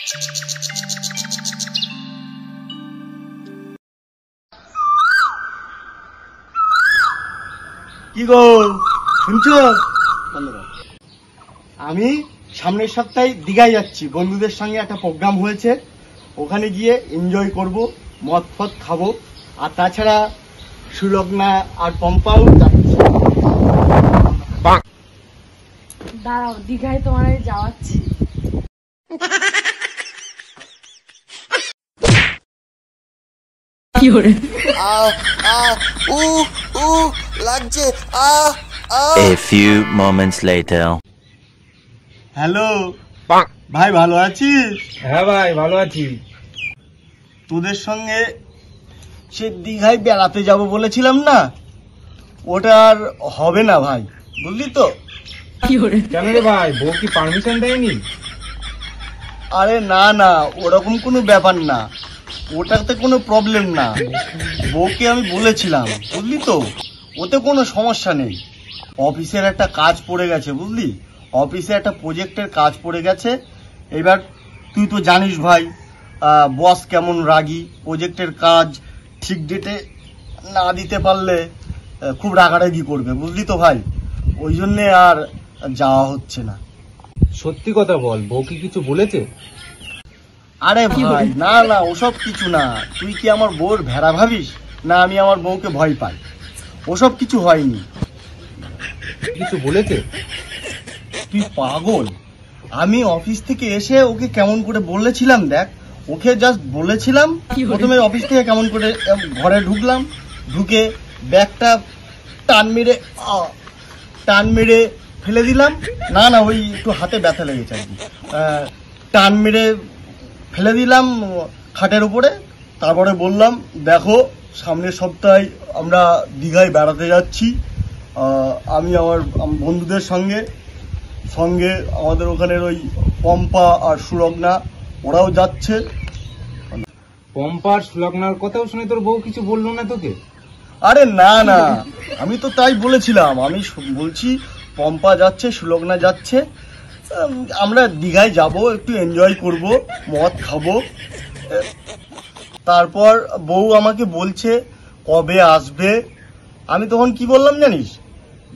কি গো শুনছো? আমি সামনের সপ্তাহে দীঘায় যাচ্ছি, বন্ধুদের সঙ্গে একটা প্রোগ্রাম হয়েছে, ওখানে গিয়ে এনজয় করব, মদ ফদ খাবো। আর তাছাড়া সুলগ্না আর পম্পাও যাচ্ছে। দাঁড়াও, দীঘায় তোমার যাওয়াচ্ছি। কি করে লাগছে। A few moments later. Hello ভাই, ভালো আছিস? হ্যাঁ ভাই ভালো আছি। তোদের সঙ্গে সে দীঘায় বেড়াতে যাব বলেছিলাম না, ওটা আর হবে না ভাই, বুঝলি তো? কেন রে ভাই, বউ কি পারমিশন দেয়নি? আরে না না, ওরকম কোনো ব্যাপার না, ওটাতে কোনো প্রবলেম না। বউকে আমি বলেছিলাম, বুঝলি তো, ওতে কোনো সমস্যা নেই। অফিসের একটা কাজ পড়ে গেছে, বুঝলি, অফিসে একটা প্রজেক্টের কাজ পড়ে গেছে। এবার তুই তো জানিস ভাই, বস কেমন রাগী, প্রজেক্টের কাজ ঠিক ডেটে না দিতে পারলে খুব রাগারাগি করবে, বুঝলি তো ভাই, ওই জন্যে আর যাওয়া হচ্ছে না। সত্যি কথা বল, বউ কি কিছু বলেছে? আরে ভাই না না, ওসব কিছু না। তুই কি আমার বউর ভেড়া ভাবিস? না আমি আমার বউকে ভয় পাই? ওসব কিছু হয়নি। কিছু বলেছে? তুই পাগল? আমি অফিস থেকে এসে ওকে কেমন করে বলেছিলাম, দেখ, ওকে জাস্ট বলেছিলাম, প্রথমে অফিস থেকে কেমন করে ঘরে ঢুকলাম, ঢুকে ব্যাগটা টান মেরে ফেলে দিলাম। না না, ওই একটু হাতে ব্যথা লেগেছে আর কি। টান মেরে ফেলে দিলাম খাটের উপরে। তারপরে বললাম, দেখো সামনের সপ্তাহে আমরা দীঘায় বেড়াতে যাচ্ছি, আমি আমার বন্ধুদের সঙ্গে আমাদের ওখানের ওই পম্পা আর সুলগ্না ওরাও যাচ্ছে। পম্পা আর সুলগ্নার কথাও শুনে তোর বউ কিছু বললো না তোকে? আরে না না, আমি তো তাই বলেছিলাম। আমি বলছি পম্পা যাচ্ছে, সুলগ্না যাচ্ছে, আমরা দীঘায় যাব, একটু এনজয় করব, মদ খাবো। তারপর বউ আমাকে বলছে কবে আসবে। আমি তখন কি বললাম জানিস,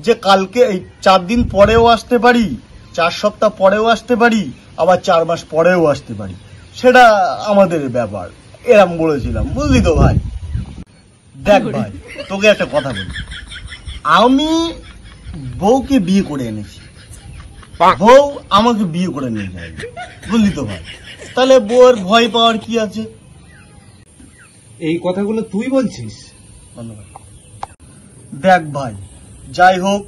যে কালকে, এই 4 দিন পরেও আসতে পারি, 4 সপ্তাহ পরেও আসতে পারি, আবার 4 মাস পরেও আসতে পারি, সেটা আমাদের ব্যাপার, এরম বলেছিলাম, বুঝলি তো ভাই। দেখ ভাই, তোকে একটা কথা বলি, আমি বউকে বিয়ে করে এনেছি, বউ আমাকে বিয়ে করে নিয়ে যায়, বুঝলি তো ভাই, তাহলে বউয়ের ভয় পাওয়ার কি আছে? এই কথাগুলো তুই বলছিস? দেখ ভাই, যাই হোক,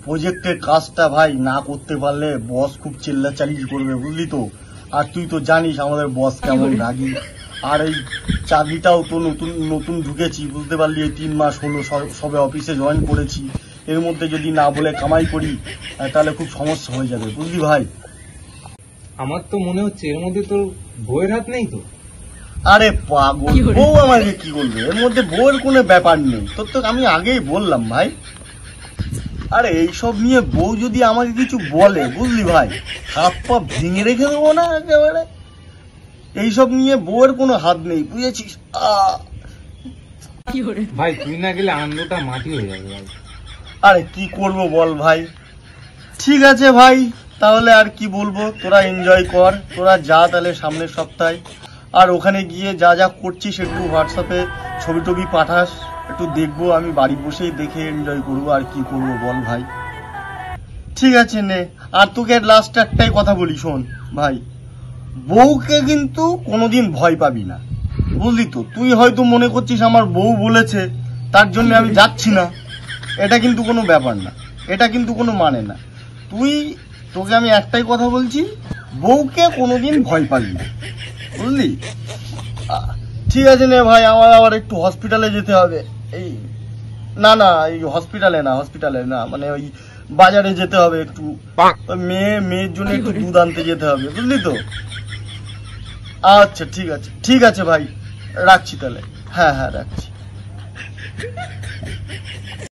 প্রজেক্টের কাজটা ভাই না করতে পারলে বস খুব চিল্লাচাল্লি করবে, বুঝলি তো। আর তুই তো জানিস আমাদের বস কেমন রাগী। আর এই চাকরিটাও তো নতুন ঢুকেছি, বুঝতে পারলি, এই 3 মাস হলো সবে অফিসে জয়েন করেছি। এর মধ্যে যদি না বলে কামাই করি তাহলে খুব সমস্যা হয়ে যাবে, বুঝলি ভাই। আমার তো মনে হচ্ছে এর মধ্যে তোর বউয়ের হাত নেই তো? আরে পাগল, বউ আমাকে কি বলবে? এর মধ্যে বউয়ের কোনো ব্যাপার নেই, তোর তো আমি আগেই বললাম ভাই। আরে এইসব নিয়ে বউ যদি আমাকে কিছু বলে, বুঝলি ভাই, হাত পা ভেঙে রেখে দেবো না একেবারে। এইসব নিয়ে বউয়ের কোনো হাত নেই, বুঝেছিস? ভাই তুই না গেলে আনন্দটা মাটি হয়ে যাবে ভাই। আরে কি করব বল ভাই। ঠিক আছে ভাই, তাহলে আর কি বলবো, তোরা এনজয় কর, তোরা যা তাহলে সামনের সপ্তাহে। আর ওখানে গিয়ে যা যা করছিস একটু হোয়াটসঅ্যাপে ছবি টবি পাঠাস, একটু দেখবো, আমি বাড়ি বসেই দেখে এনজয় করবো। আর কি করবো বল ভাই। ঠিক আছে নে। আর তোকে লাস্ট একটাই কথা বলি, শোন ভাই, বউকে কিন্তু কোনোদিন ভয় পাবি না, বুঝলি তো। তুই হয়তো মনে করছিস আমার বউ বলেছে তার জন্য আমি যাচ্ছি না, এটা কিন্তু কোনো ব্যাপার না, এটা কিন্তু কোনো মানে না। তোকে আমি একটাই কথা বলছি, বউকে কোনোদিন ভয় পাবি না, বুঝলি। ঠিক আছে নে ভাই, আমার আবার একটু হসপিটালে যেতে হবে। এই না না, এই হসপিটালে না, মানে ওই বাজারে যেতে হবে একটু, মেয়ের জন্য একটু দুধ আনতে যেতে হবে, বুঝলি তো। আচ্ছা ঠিক আছে ভাই, রাখছি তাহলে। হ্যাঁ রাখছি।